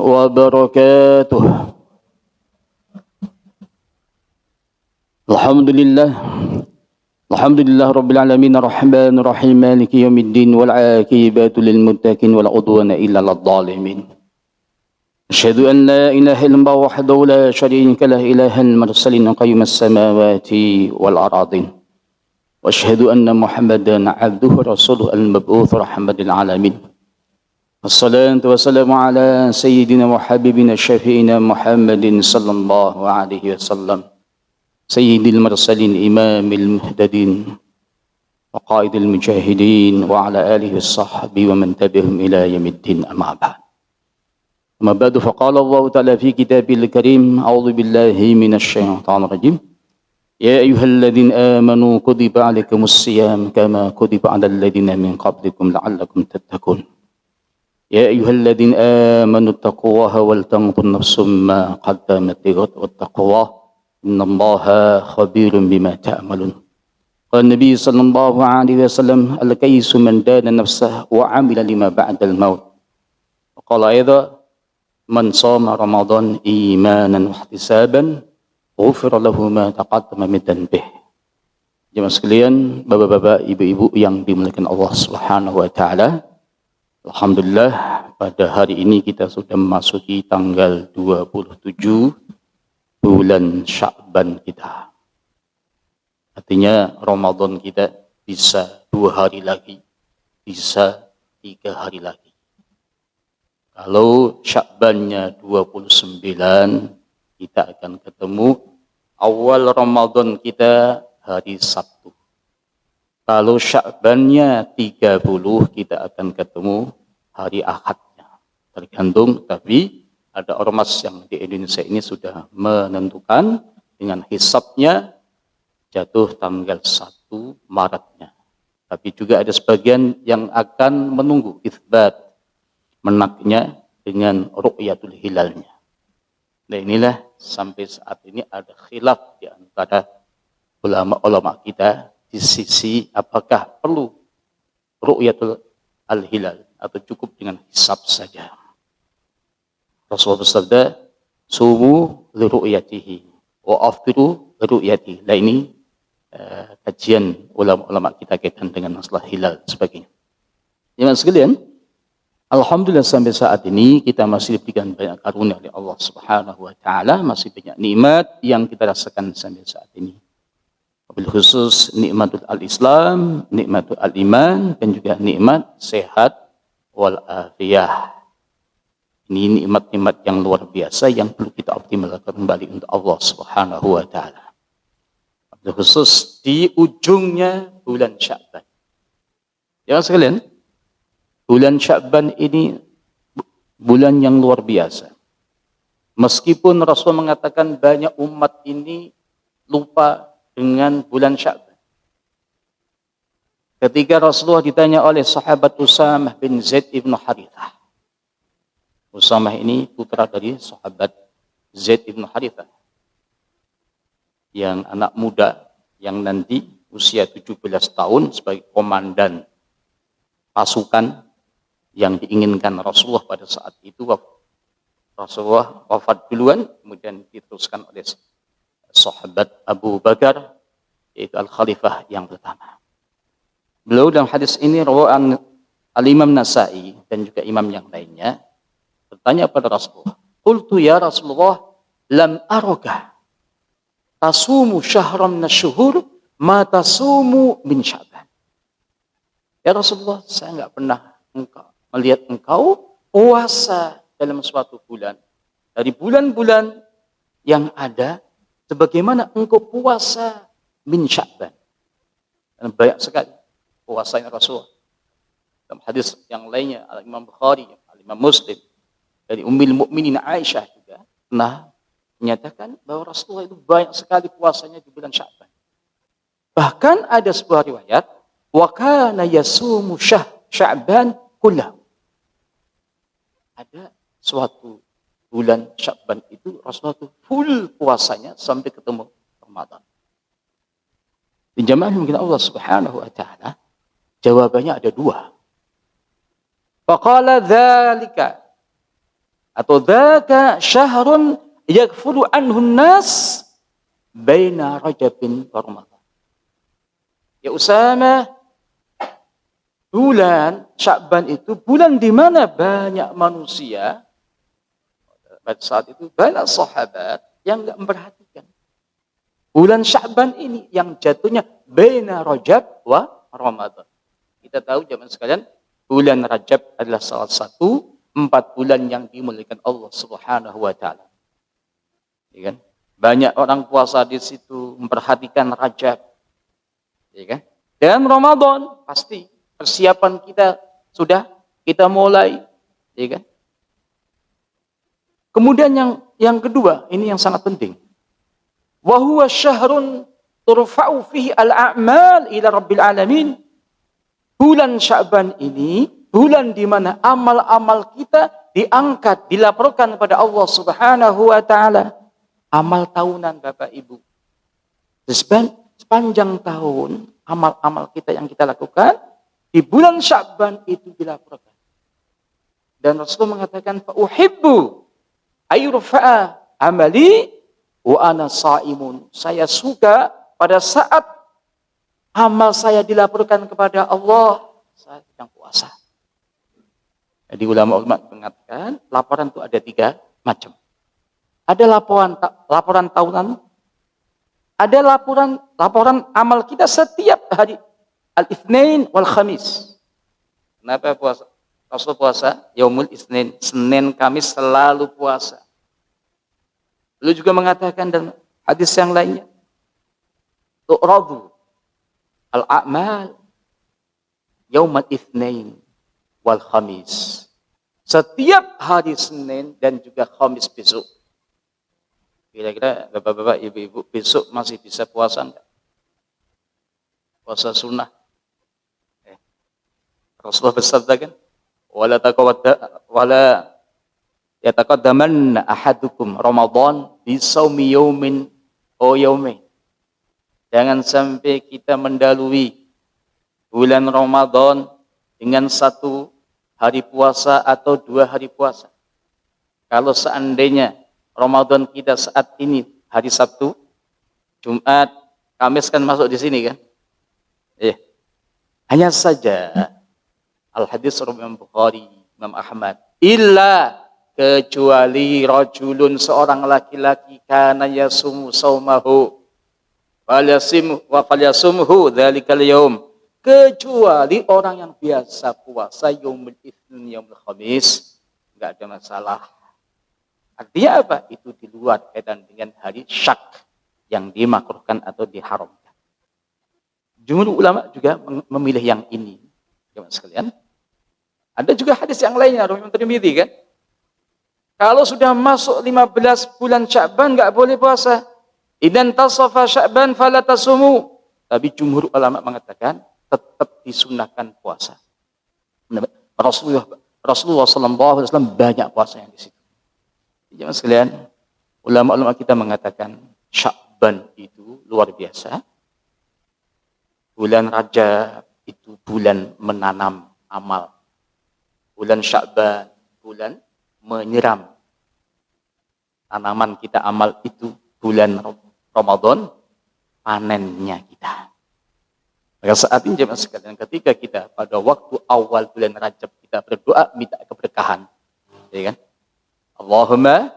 وبركاته. Alhamdulillah Rabbil Alamin Ar-Rahman Ar-Rahim Maliki Yawmiddin wal 'aqibatu lil muttaqin wala udwana illa 'alal zalimin. Asyhadu an la ilaha illallah wahdahu la syarika lah ilahal mursalin qayyumas samawati wal aradin. Wa asyhadu anna Muhammadan 'abduhu rasuluhu al-mab'uts rahmatil alamin. Wassalatu wassalamu ala sayyidina wa habibina syafi'ina Muhammadin sallallahu alaihi wasallam. Sayyidil mursalin imamil muhtadin wa qaidil mujahidin wa ala alihi washabbihi wa man tabi'ahum ila yaumiddin amma ba'd. Amma ba'du faqala Allah ta'ala fi kitabil karim a'udzu billahi minasy syaithanir rajim. Ya ayyuhalladzina amanu kutiba 'alaikumus shiyam kama kutiba 'alal ladzina min qablikum la'allakum tattaqun. Ya ayyuhalladzina amanu taqullaha wal tanzur nafsum ma qaddamat lighad wattaqullaha innallaha khabirun bima ta'malun. Qala Nabi sallallahu alaihi wasallam al-kaysu man dana nafsahu wa 'amila lima ba'dal maut. Qala aidha man shama ramadan imanan wa ihtisaban ghufira lahu ma taqaddama min dhanbihi. Jemaah sekalian, bapak-bapak, ibu-ibu yang dimuliakan Allah Subhanahu wa taala. Alhamdulillah pada hari ini kita sudah memasuki tanggal 27 bulan Sya'ban kita. Artinya Ramadan kita bisa 2 hari lagi, bisa 3 hari lagi. Kalau Sya'bannya 29, kita akan ketemu awal Ramadan kita hari Sabtu. Kalau Sya'bannya 30, kita akan ketemu hari Ahadnya. Tergantung, tapi ada ormas yang di Indonesia ini sudah menentukan dengan hisabnya jatuh tanggal 1 Maretnya. Tapi juga ada sebagian yang akan menunggu itsbat menaknya dengan ru'yatul hilalnya. Nah inilah sampai saat ini ada khilaf di antara ulama-ulama kita di sisi apakah perlu ru'yatul al-hilal atau cukup dengan hisab saja. Rasulullah bersabda, sumu li ru'yatihi wa aftiru li ru'yatihi. Nah ini kajian ulama-ulama kita kaitan dengan masalah hilal dan sebagainya. Jemaah sekalian, alhamdulillah sampai saat ini kita masih diberikan banyak karunia oleh Allah Subhanahu wa taala, masih banyak nikmat yang kita rasakan sampai saat ini. Wabil khusus nikmatul al-Islam, nikmatul al-iman, dan juga nikmat sehat wal afiyah. Ini nikmat-nikmat yang luar biasa yang perlu kita optimalkan kembali untuk Allah Subhanahu wa taala. Khusus di ujungnya bulan Sya'ban. Ya sekalian, bulan Sya'ban ini bulan yang luar biasa. Meskipun Rasul mengatakan banyak umat ini lupa dengan bulan Sya'ban. Ketika Rasulullah ditanya oleh sahabat Usamah bin Zaid ibn Harithah. Usamah ini putra dari sahabat Zaid ibn Harithah, yang anak muda yang nanti usia 17 tahun sebagai komandan pasukan yang diinginkan Rasulullah pada saat itu. Rasulullah wafat duluan, kemudian diteruskan oleh sahabat Abu Bakar, yaitu Al-Khalifah yang pertama. Beliau dalam hadis ini rawahan Al-Imam Nasa'i dan juga imam yang lainnya bertanya pada Rasulullah, qultu ya Rasulullah, lam araka tasumu syahram nasyuhur ma tasumu min Sya'ban. Ya Rasulullah, saya enggak pernah melihat engkau puasa dalam suatu bulan dari bulan-bulan yang ada sebagaimana engkau puasa min Sya'ban. Dan banyak sekali puasanya Rasulullah. Dalam hadis yang lainnya Al-Imam Bukhari, Al-Imam Muslim, dari Ummul Mukminin Aisyah juga pernah menyatakan bahwa Rasulullah itu banyak sekali puasanya di bulan Sya'ban. Bahkan ada sebuah riwayat, wa kana yasumu Sya'ban kullahu. Ada suatu bulan Sya'ban itu Rasulullah itu full puasanya sampai ketemu Ramadan. Di jamaah mungkin Allah Subhanahu wa taala, jawabannya ada 2. Faqala dzalika Atau dzaka syahrun yaghfulu anhu nas baina Rajabin wa Ramadan. Ya Usama, bulan Sya'ban itu bulan di mana banyak manusia, pada saat itu banyak sahabat yang enggak memperhatikan. Bulan Sya'ban ini yang jatuhnya baina Rajab wa Ramadan. Kita tahu zaman sekalian, bulan Rajab adalah salah satu 4 bulan yang dimuliakan Allah Subhanahu wa taala. Ya kan? Banyak orang puasa di situ memperhatikan Rajab. Ya kan? Dan Ramadan pasti persiapan kita sudah kita mulai, ya kan? Kemudian yang kedua, ini yang sangat penting. Wa huwa syahrun turfa'u fihi al-a'mal ila rabbil alamin. Bulan Sya'ban ini bulan di mana amal-amal kita diangkat, dilaporkan kepada Allah Subhanahu wa taala. Amal tahunan Bapak Ibu. Sepanjang tahun amal-amal kita yang kita lakukan di bulan Sya'ban itu dilaporkan. Dan Rasulullah mengatakan fa uhibbu ayurfa'a amali wa ana shaimun. Saya suka pada saat amal saya dilaporkan kepada Allah saat sedang puasa. Jadi ulama-ulama mengatakan laporan itu ada 3 macam. Ada laporan tahunan, ada laporan amal kita setiap hari al-Itsnain wal Khamis. Kenapa puasa? Rasul puasa Yaumul Itsnain, Senin Kamis selalu puasa. Beliau juga mengatakan dan hadis yang lainnya, tu'radu al-a'mal Yaumul Itsnain wal Khamis. Setiap hari Senin dan juga Khamis besok. Kira-kira bapak-bapak, ibu-ibu besok masih bisa puasa enggak? Puasa sunnah. Rasulullah bersabda kan, wala yataqaddamanna ahadukum Ramadan bi shaumi yaumin aw yaumain. Jangan sampai kita mendahului bulan Ramadan dengan 1 hari puasa atau 2 hari puasa. Kalau seandainya Ramadan kita saat ini hari Sabtu, Jumat, Kamis kan masuk di sini kan? Hanya saja al-hadis Imam Bukhari, Imam Ahmad, illa kecuali rajulun seorang laki-laki kana yasumu saumahu falyasumhu dzalikal yaum. Kecuali orang yang biasa puasa yaumul Itsnin, yaumul Khamis, enggak ada masalah. Artinya apa? Itu di luar kaitan dengan hari syak yang dimakruhkan atau diharamkan. Jumhur ulama juga memilih yang ini. Teman sekalian. Ada juga hadis yang lainnya, Imam Tirmidzi kan? Kalau sudah masuk 15 bulan Sya'ban enggak boleh puasa. Idan tasafa Sya'ban fala tasumu. Tapi jumhur ulama mengatakan tetap disunahkan puasa. Rasulullah sallallahu alaihi wasallam banyak puasa yang di situ. Jangan sekalian, ulama-ulama kita mengatakan Sya'ban itu luar biasa. Bulan Rajab itu bulan menanam amal. Bulan Sya'ban bulan menyiram tanaman kita amal itu. Bulan Ramadan panennya kita. Maka saat ini jemaah sekalian, ketika kita pada waktu awal bulan Rajab kita berdoa minta keberkahan, ya kan? Allahumma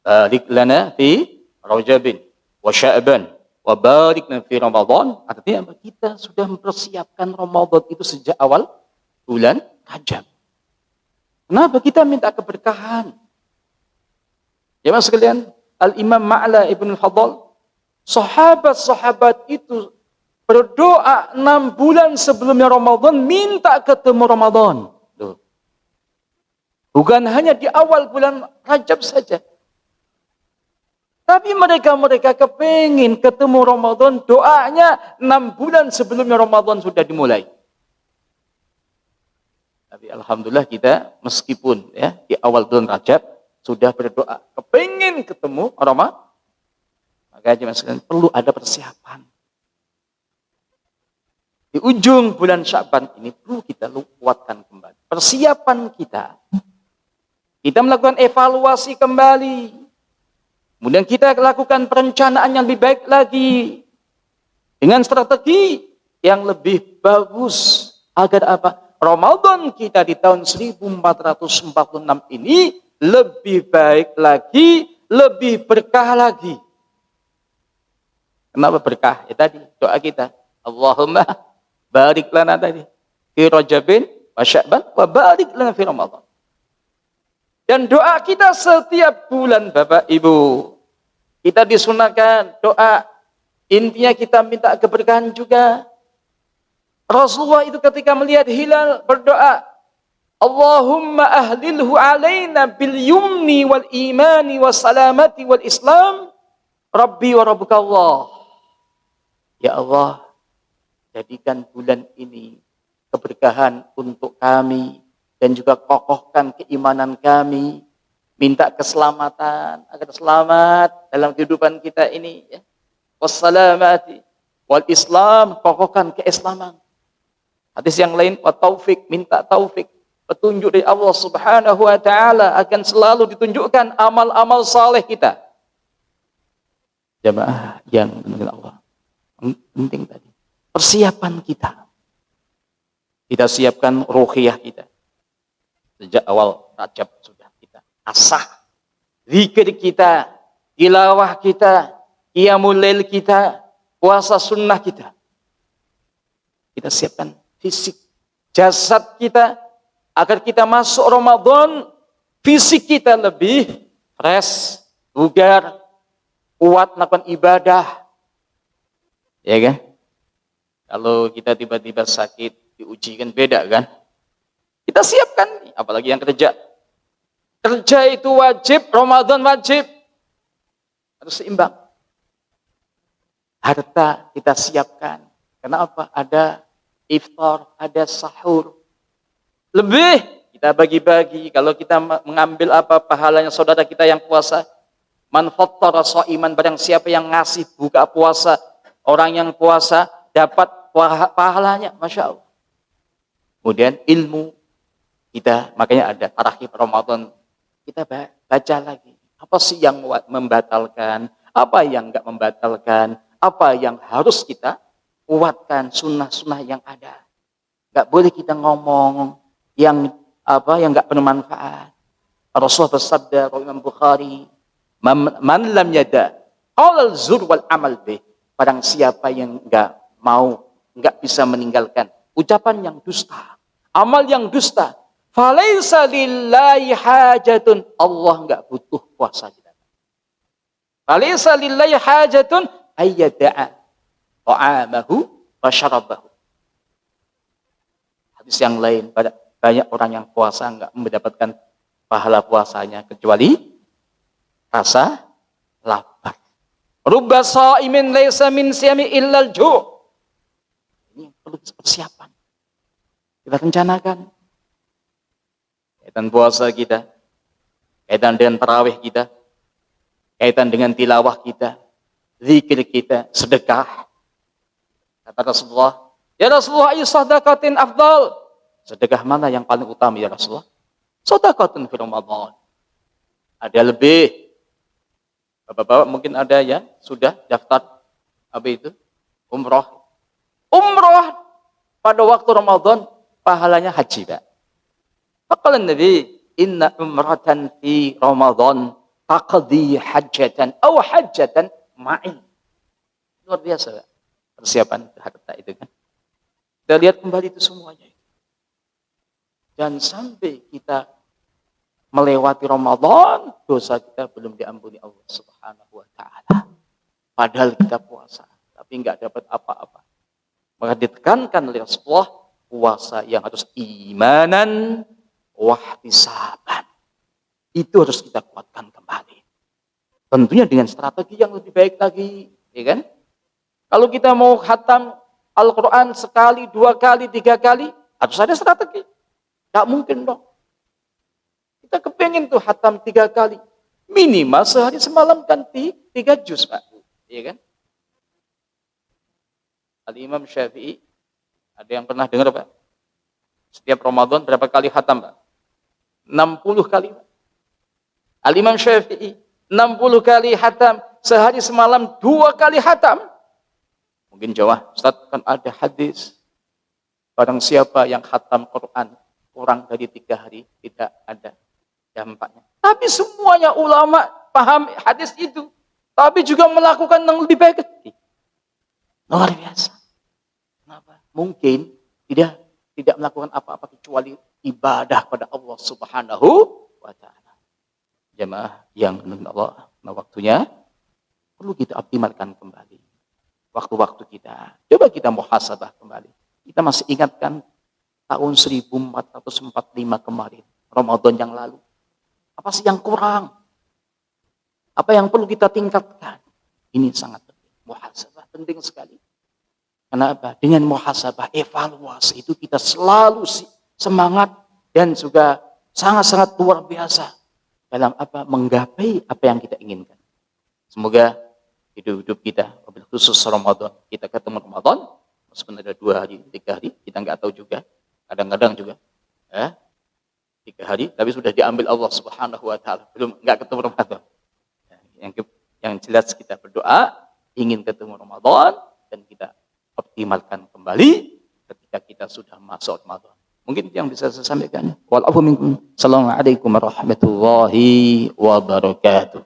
barik lana fi Rajabin wa Sya'ban wa barik lana fi Ramadan. Artinya kita sudah mempersiapkan Ramadan itu sejak awal bulan Rajab. Kenapa kita minta keberkahan? Jemaah sekalian, Al-Imam Ma'la Ibn Fadl, sahabat-sahabat itu berdoa 6 bulan sebelumnya Ramadan minta ketemu Ramadan. Bukan hanya di awal bulan Rajab saja. Tapi mereka kepingin ketemu Ramadan, doanya 6 bulan sebelumnya Ramadan sudah dimulai. Tapi alhamdulillah kita meskipun ya di awal bulan Rajab sudah berdoa kepingin ketemu Ramadan, maka jemaah perlu ada persiapan. Di ujung bulan Sya'ban ini perlu kita kuatkan kembali persiapan kita. Kita melakukan evaluasi kembali. Kemudian kita lakukan perencanaan yang lebih baik lagi. Dengan strategi yang lebih bagus. Agar apa? Ramadan kita di tahun 1446 ini lebih baik lagi, lebih berkah lagi. Kenapa berkah? Ya tadi doa kita. Allahumma barik lana tadi. Fi Rajabin wa Sya'ban wa barik lana fi Ramadan. Dan doa kita setiap bulan Bapak Ibu. Kita disunahkan doa. Intinya kita minta keberkahan juga. Rasulullah itu ketika melihat hilal berdoa. Allahumma ahlilhu alaina bil yumni wal imani was salamati wal islam. Rabbi wa rabbuka Allah. Ya Allah, jadikan bulan ini keberkahan untuk kami. Dan juga kokohkan keimanan kami. Minta keselamatan, agar selamat dalam kehidupan kita ini. Ya. Wassalamati wal Islam, kokohkan keislaman. Hadis yang lain, wa taufik, minta taufik. Petunjuk dari Allah subhanahu wa ta'ala akan selalu ditunjukkan amal-amal saleh kita. Jamaah yang menurut Allah. Penting tadi. Persiapan kita. Kita siapkan ruhiyah kita. Sejak awal Rajab sudah kita asah. Zikir kita, tilawah kita, qiyamul lail kita, puasa sunnah kita. Kita siapkan fisik, jasad kita, agar kita masuk Ramadan, fisik kita lebih fresh, bugar, kuat melakukan ibadah. Ya kan? Kalau kita tiba-tiba sakit, diuji kan beda kan? Kita siapkan, apalagi yang kerja. Kerja itu wajib, Ramadan wajib. Harus seimbang. Harta kita siapkan. Kenapa? Ada iftar, ada sahur. Lebih kita bagi-bagi. Kalau kita mengambil apa pahalanya saudara kita yang puasa. Man fattara sha'iman, barang siapa yang ngasih buka puasa. Orang yang puasa dapat pahalanya. Masya Allah. Kemudian ilmu. Kita makanya ada tarakhib Ramadan, kita baca lagi apa sih yang membatalkan, apa yang enggak membatalkan, apa yang harus kita kuatkan, sunnah-sunnah yang ada. Enggak boleh kita ngomong yang enggak bermanfaat. Rasulullah bersabda, Imam Bukhari, man lam yada qaul zur wal amal bih, barang siapa yang enggak bisa meninggalkan ucapan yang dusta, amal yang dusta, falaisa lillahi hajatun, Allah enggak butuh puasa kita. Falaisa lillahi hajatun ayyada'a ta'amahu wa syarabahu. Hadis yang lain, banyak orang yang puasa enggak mendapatkan pahala puasanya kecuali rasa lapar. Rubba sha'imin laisa min siyami illal ju'. Ini perlu persiapan. Kita rencanakan kaitan puasa kita, kaitan dengan tarawih kita, kaitan dengan tilawah kita, zikir kita, sedekah. Kata Rasulullah, ya Rasulullah, ayu sedekatin afdal. Sedekah mana yang paling utama ya Rasulullah? Sedekatin fi Ramadan. Ada lebih. Bapak-bapak mungkin ada yang sudah daftar apa itu? Umroh. Umroh pada waktu Ramadan pahalanya haji, Pak. Faqala Nabi, inna umratan fi Ramadan taqdi hajjatan aw hajjatan ma'in. Luar biasa, Pak. Persiapan harta itu kan. Kita lihat kembali itu semuanya. Dan sampai kita melewati Ramadan, dosa kita belum diampuni Allah Subhanahu wa taala. Padahal kita puasa, tapi enggak dapat apa-apa. Maka ditekankan oleh Rasulullah, puasa yang harus imanan wahtisaban. Itu harus kita kuatkan kembali. Tentunya dengan strategi yang lebih baik lagi, ya kan? Kalau kita mau khatam Al-Quran sekali, 2 kali, 3 kali, harus ada strategi. Gak mungkin dong. Kita kepengen tuh khatam 3 kali. Minimal sehari semalam kan 3 juz, Pak. Ya kan? Al-Imam Syafi'i, ada yang pernah dengar, Pak? Setiap Ramadan berapa kali khatam, Pak? 60 kali, Pak. Al-Imam Syafi'i 60 kali hatam, sehari semalam 2 kali hatam. Mungkin jawab, Ustaz, kan ada hadis, barang siapa yang hatam Quran kurang dari 3 hari, tidak ada dampaknya. Tapi semuanya ulama paham hadis itu, tapi juga melakukan yang lebih baik. Luar biasa. Kenapa? Mungkin tidak melakukan apa-apa kecuali ibadah pada Allah Subhanahu wa ta'ala. Jamaah yang Allah, waktunya perlu kita optimalkan kembali. Waktu-waktu kita. Coba kita muhasabah kembali. Kita masih ingatkan tahun 1445 kemarin, Ramadan yang lalu. Apa sih yang kurang? Apa yang perlu kita tingkatkan? Ini sangat penting. Muhasabah penting sekali. Kenapa? Dengan muhasabah, evaluasi itu kita selalu semangat dan juga sangat-sangat luar biasa dalam menggapai apa yang kita inginkan. Semoga hidup kita, khusus Ramadan, kita ketemu Ramadan, meskipun ada 2 hari, 3 hari, kita nggak tahu juga. Kadang-kadang juga 3 hari, tapi sudah diambil Allah Subhanahu wa ta'ala, belum nggak ketemu Ramadan. Yang jelas kita berdoa ingin ketemu Ramadan dan kita optimalkan kembali ketika kita sudah masuk Ramadan. Mungkin yang bisa saya sampaikan. Wallahu minkum. Assalamualaikum warahmatullahi wabarakatuh.